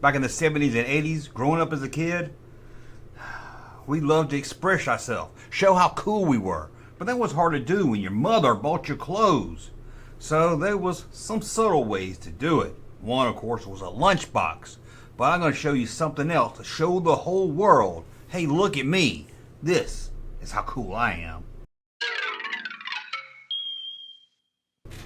back in the 70s and 80s, growing up as a kid, we loved to express ourselves, show how cool we were. But that was hard to do when your mother bought your clothes. So there was some subtle ways to do it. One, of course, was a lunchbox. But I'm going to show you something else to show the whole world, hey, look at me. This is how cool I am.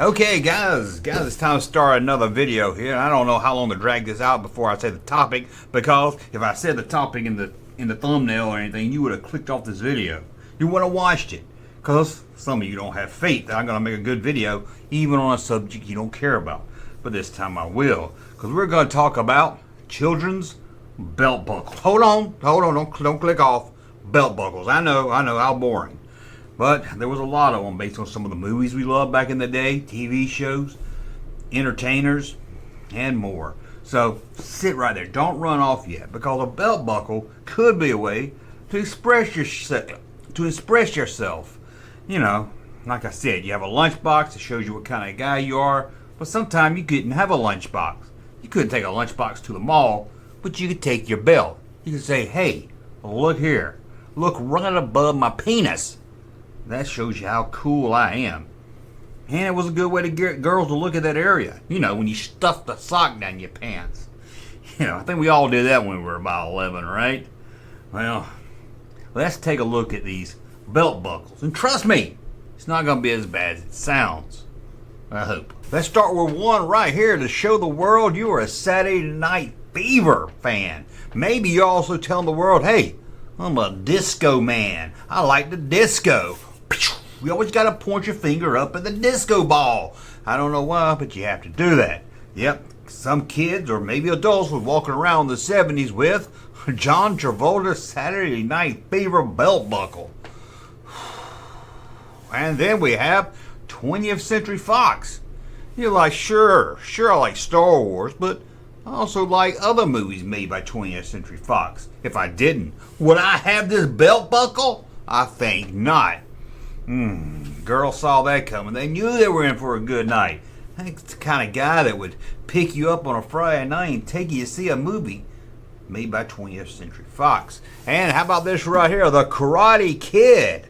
Okay, guys, it's time to start another video here. I don't know how long to drag this out before I say the topic, because if I said the topic in the thumbnail or anything, you would have clicked off this video. You would have watched it. Because some of you don't have faith that I'm going to make a good video even on a subject you don't care about. But this time I will. Because we're going to talk about children's belt buckles. Hold on, don't click off. Belt buckles. I know, how boring. But there was a lot of them based on some of the movies we loved back in the day, TV shows, entertainers, and more. So sit right there. Don't run off yet, because a belt buckle could be a way to express yourself. You know, like I said, you have a lunchbox that shows you what kind of guy you are, but sometimes you couldn't have a lunchbox. You couldn't take a lunchbox to the mall, but you could take your belt. You could say, hey, look here. Look right above my penis. That shows you how cool I am. And it was a good way to get girls to look at that area. You know, when you stuff the sock down your pants. You know, I think we all did that when we were about 11, right? Well, let's take a look at these belt buckles. And trust me, it's not going to be as bad as it sounds. I hope. Let's start with one right here to show the world you are a Saturday Night Fever fan. Maybe you're also telling the world, hey, I'm a disco man. I like the disco. You always got to point your finger up at the disco ball. I don't know why, but you have to do that. Yep, some kids or maybe adults were walking around in the 70s with John Travolta's Saturday Night Fever belt buckle. And then we have 20th Century Fox. You're like, sure, I like Star Wars, but I also like other movies made by 20th Century Fox. If I didn't, would I have this belt buckle? I think not. Girls saw that coming. They knew they were in for a good night. I think it's the kind of guy that would pick you up on a Friday night and take you to see a movie made by 20th Century Fox. And how about this right here, The Karate Kid?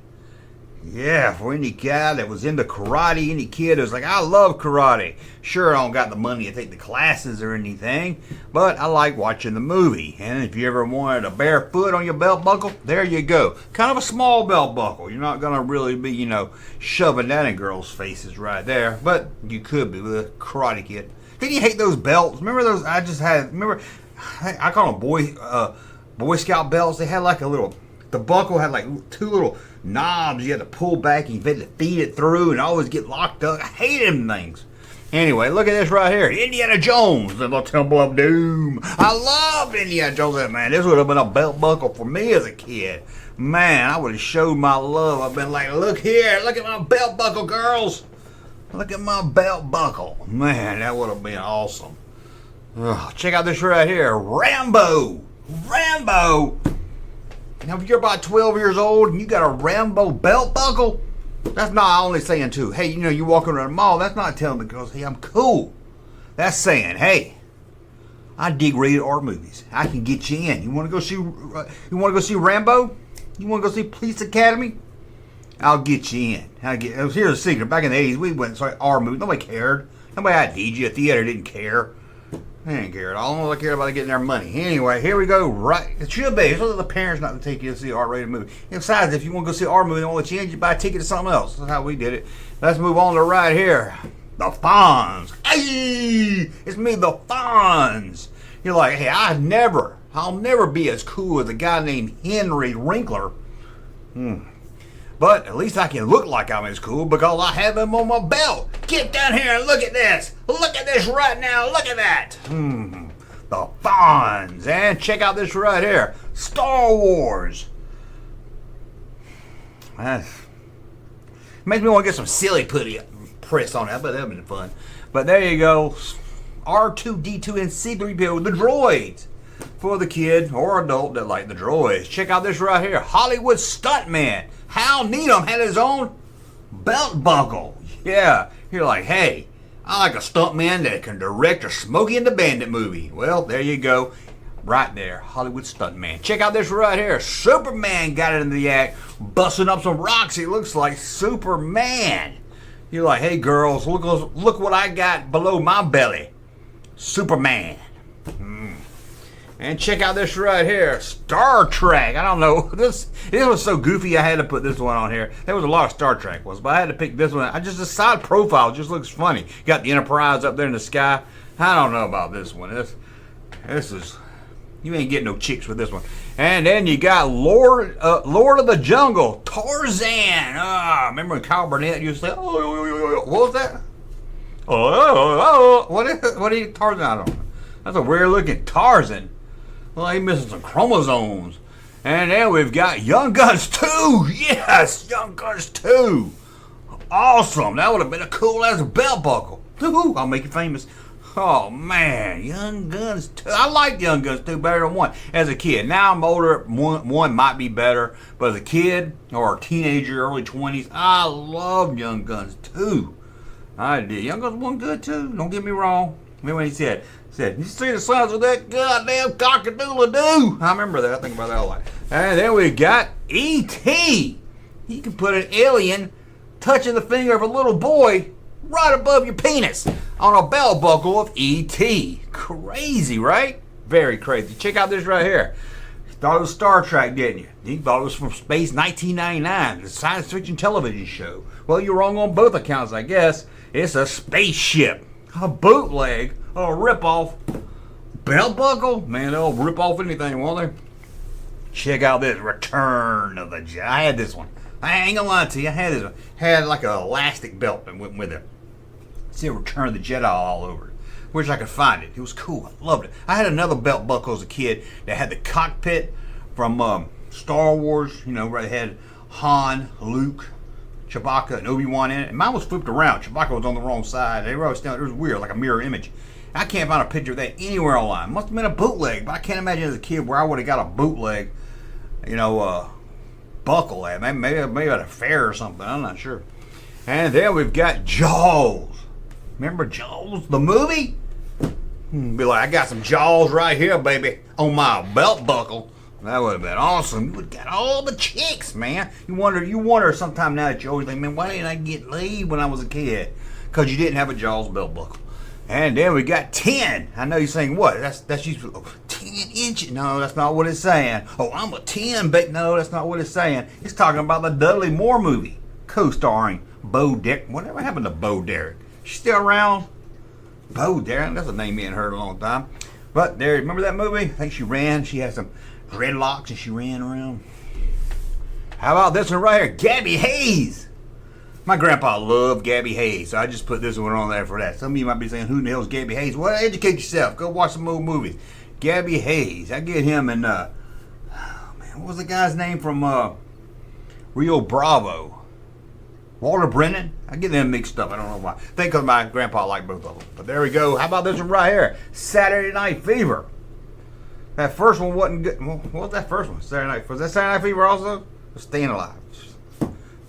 Yeah, for any guy that was into karate, any kid who's like, I love karate. Sure, I don't got the money to take the classes or anything, but I like watching the movie. And if you ever wanted a bare foot on your belt buckle, there you go. Kind of a small belt buckle. You're not going to really be, shoving that in girls' faces right there, but you could be with a Karate Kid. Didn't you hate those belts? Remember those? I call them Boy Scout belts. They had like the buckle had like two little knobs you had to pull back and you had to feed it through and always get locked up. I hated them things. Anyway, look at this right here. Indiana Jones and the Temple of Doom. I loved Indiana Jones. Man, this would have been a belt buckle for me as a kid. Man, I would have showed my love. I've been like, look here. Look at my belt buckle, girls. Look at my belt buckle. Man, that would have been awesome. Check out this right here. Rambo. Now, if you're about 12 years old and you got a Rambo belt buckle, that's not only saying too, hey, you walking around the mall, that's not telling the girls, hey, I'm cool. That's saying, hey, I dig rated R movies. I can get you in. You want to go see Rambo? You want to go see Police Academy? I'll get you in. Here's a secret. Back in the 80s, we went and saw R movies. Nobody cared. Nobody ID'd you. The theater didn't care. They didn't care at all. All they cared about getting their money. Anyway, here we go. Right, it should be. It's up to the parents not to take you to see an R-rated movie. And besides, if you want to go see an R movie, they won't let you in. You buy a ticket to something else. That's how we did it. Let's move on to right here. The Fonz. Hey, it's me, the Fonz. You're like, hey, I'll never be as cool as a guy named Henry Winkler. But at least I can look like I'm as cool because I have him on my belt. Get down here and look at this. Look at this right now. Look at that. The Fonz. And check out this right here. Star Wars. Makes me want to get some silly putty press on it. But that would have been fun. But there you go. R2-D2 and C-3PO, the droids. For the kid or adult that like the droids. Check out this right here. Hollywood stuntman. Hal Needham had his own belt buckle. Yeah. You're like, hey, I like a stuntman that can direct a Smokey and the Bandit movie. Well, there you go. Right there, Hollywood stuntman. Check out this right here. Superman got it in the act, busting up some rocks. He looks like Superman. You're like, hey girls, look what I got below my belly. Superman. And check out this right here, Star Trek. I don't know, this was so goofy I had to put this one on here. There was a lot of Star Trek ones, but I had to pick this one. The side profile just looks funny. Got the Enterprise up there in the sky. I don't know about this one. This is, you ain't getting no chicks with this one. And then you got Lord of the Jungle, Tarzan. Remember when Kyle Burnett used to say, oh, what was that? What are you, Tarzan? I don't know. That's a weird looking Tarzan. Well, he's missing some chromosomes. And then we've got Young Guns 2. Yes, Young Guns 2. Awesome. That would have been a cool ass belt buckle. Woo-hoo, I'll make you famous. Oh man, Young Guns 2. I liked Young Guns 2 better than 1 as a kid. Now I'm older, one might be better. But as a kid or a teenager, early 20s, I loved Young Guns 2. I did. Young Guns 1 good too. Don't get me wrong. Remember when he said, you see the size of that goddamn cock-a-doodle-doo? I remember that. I think about that a lot. And then we got E.T. You can put an alien touching the finger of a little boy right above your penis on a belt buckle of E.T. Crazy, right? Very crazy. Check out this right here. You thought it was Star Trek, didn't you? You thought it was from Space 1999, the science fiction television show. Well, you're wrong on both accounts, I guess. It's a spaceship. A bootleg, a rip-off belt buckle. Man, they'll rip off anything, won't they? Check out this Return of the Jedi. I had this one. I ain't gonna lie to you. I had this one. Had like an elastic belt that went with it. See, Return of the Jedi all over it. Wish I could find it. It was cool. I loved it. I had another belt buckle as a kid that had the cockpit from Star Wars. You know, where they had Han, Luke, Chewbacca, and Obi-Wan in it. And mine was flipped around. Chewbacca was on the wrong side. They were always down. It was weird, like a mirror image. I can't find a picture of that anywhere online. Must have been a bootleg, but I can't imagine as a kid where I would have got a bootleg, buckle at. Maybe at a fair or something. I'm not sure. And then we've got Jaws. Remember Jaws, the movie? Be like, I got some Jaws right here, baby, on my belt buckle. That would have been awesome. You would have got all the chicks, man. You wonder sometime now that you always think, man, why didn't I get laid when I was a kid? Because you didn't have a Jaws belt buckle. And then we got 10. I know you're saying, what? That's usually 10 inches. No, that's not what it's saying. Oh, I'm a 10, but no, that's not what it's saying. It's talking about the Dudley Moore movie, co-starring Bo Derek. Whatever happened to Bo Derek? She's still around? Bo Derek, that's a name you ain't heard in a long time. But there, remember that movie? I think she ran. She had some dreadlocks and she ran around. How about this one right here? Gabby Hayes. My grandpa loved Gabby Hayes, so I just put this one on there for that. Some of you might be saying, who the hell is Gabby Hayes? Well, educate yourself. Go watch some old movies. Gabby Hayes. I get him in, what was the guy's name from Rio Bravo? Walter Brennan? I get them mixed up. I don't know why. I think because my grandpa liked both of them. But there we go. How about this one right here? Saturday Night Fever. That first one wasn't good. What was that first one? Saturday Night. Was that Saturday Night Fever also? Staying Alive.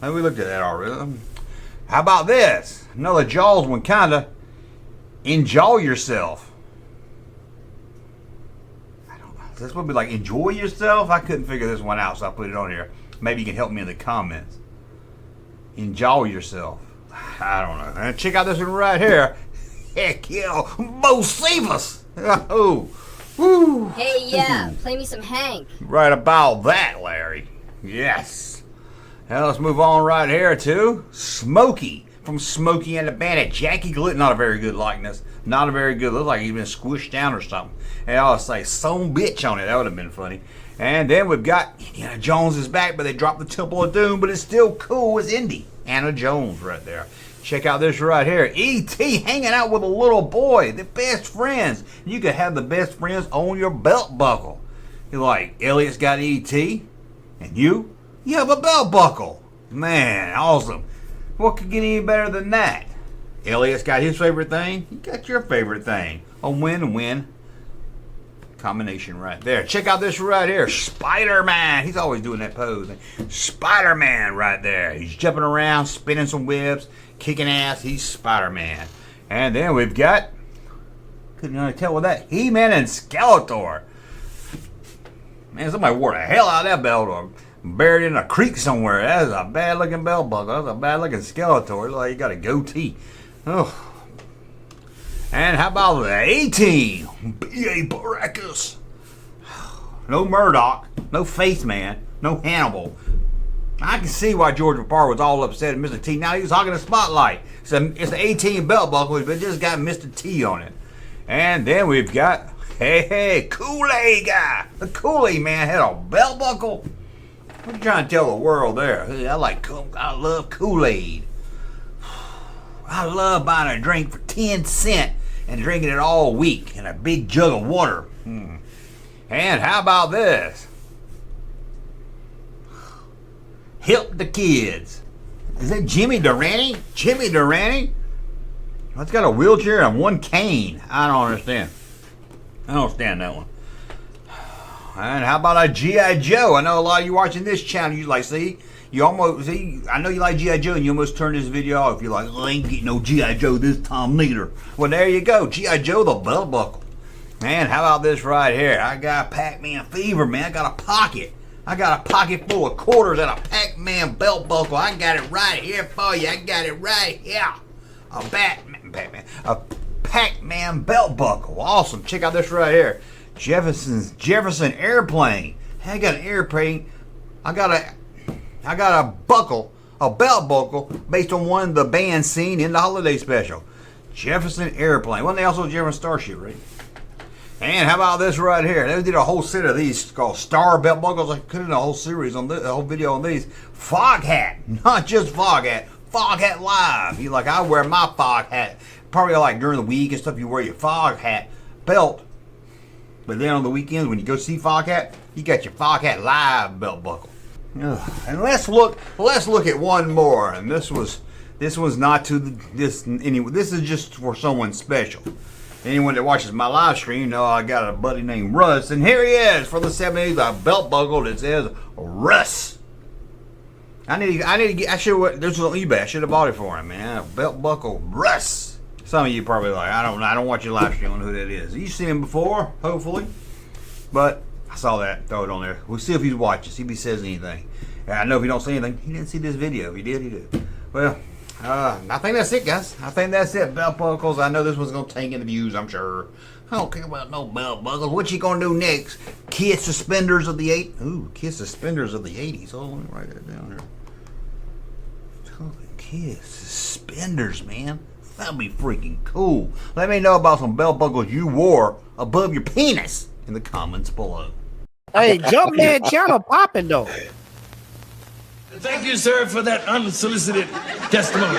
We looked at that already. How about this? Another Jaws one, kinda. Enjoy yourself. I don't know. This would be like enjoy yourself. I couldn't figure this one out, so I put it on here. Maybe you can help me in the comments. Enjoy yourself. I don't know. And check out this one right here. Heck yeah, Bo Cephas. Oh, woo. Hey, yeah, play me some Hank. Right about that, Larry. Yes. Now let's move on right here to Smokey from Smokey and the Bandit. Jackie Gleason, not a very good likeness. Not a very good, looks like he's been squished down or something. And I'll say some bitch on it. That would have been funny. And then we've got Indiana Jones is back, but they dropped the Temple of Doom, but it's still cool as Indy. Anna Jones right there. Check out this right here. E.T. hanging out with a little boy. The best friends. You could have the best friends on your belt buckle. You're like, Elliot's got E.T. and you have a belt buckle. Man, awesome. What could get any better than that? Elliot's got his favorite thing. You got your favorite thing. A win-win combination right there. Check out this right here. Spider-Man. He's always doing that pose. Spider-Man right there. He's jumping around, spinning some webs, kicking ass. He's Spider-Man. And then we've got, couldn't really tell with that, He-Man and Skeletor. Man, somebody wore the hell out of that belt, buried in a creek somewhere. That is a bad looking belt buckle. That's a bad looking Skeletor. It's like you got a goatee. Oh. And how about the A-Team? B.A. Baracus. No Murdoch, no Face Man, no Hannibal. I can see why George Parr was all upset at Mr. T. Now he was hogging the spotlight. It's the 18 belt buckle, but it just got Mr. T on it. And then we've got, hey, Kool-Aid guy. The Kool-Aid man had a belt buckle. What are you trying to tell the world there? I love Kool-Aid. I love buying a drink for 10 cents and drinking it all week in a big jug of water. And how about this? Help the kids. Is that Jimmy Durante? Jimmy Durante? It's got a wheelchair and one cane. I don't understand. I don't understand that one. And how about a G.I. Joe? I know a lot of you watching this channel, you like, see, I know you like G.I. Joe and you almost turn this video off. You're like, I ain't getting no G.I. Joe this time neither. Well, there you go. G.I. Joe, the belt buckle. Man, how about this right here? I got Pac-Man fever, man. I got a pocket. I got a pocket full of quarters and a Pac-Man belt buckle. I got it right here for you. I got it right here. A Pac-Man belt buckle. Awesome. Check out this right here. Jefferson airplane. I got an airplane. I got a buckle, a belt buckle based on one of the bands seen in the holiday special. Jefferson airplane. Wasn't they also Jefferson Starship, right? And how about this right here? They did a whole set of these called Star Belt Buckles. I could have done a whole series on this, a whole video on these. Fog hat, not just fog hat. Fog hat live. You like, I wear my fog hat probably like during the week and stuff. You wear your fog hat belt, but then on the weekends when you go see fog hat, you got your fog hat live belt buckle. Ugh. And let's look at one more. And this one's not to this anyway. This is just for someone special. Anyone that watches my live stream know I got a buddy named Russ, and here he is for the 70s, a belt buckle that says Russ. I need to get. I should. This was on eBay. I should have bought it for him, man. A belt buckle, Russ. Some of you probably like, I don't watch your live stream on who that is. You've seen him before, hopefully, but I saw that. Throw it on there. We'll see if he's watching. See if he says anything. And I know if he don't say anything, he didn't see this video. He did. Well. I think that's it, guys. I think that's it. Belt buckles. I know this one's gonna tank in the views, I'm sure. I don't care about no belt buckles. What you gonna do next? Kiss suspenders of the Kiss suspenders of the 80s. Oh, let me write that down here. Kiss suspenders, man. That'd be freaking cool. Let me know about some belt buckles you wore above your penis in the comments below. Hey, Junkman channel popping though. Thank you, sir, for that unsolicited testimony.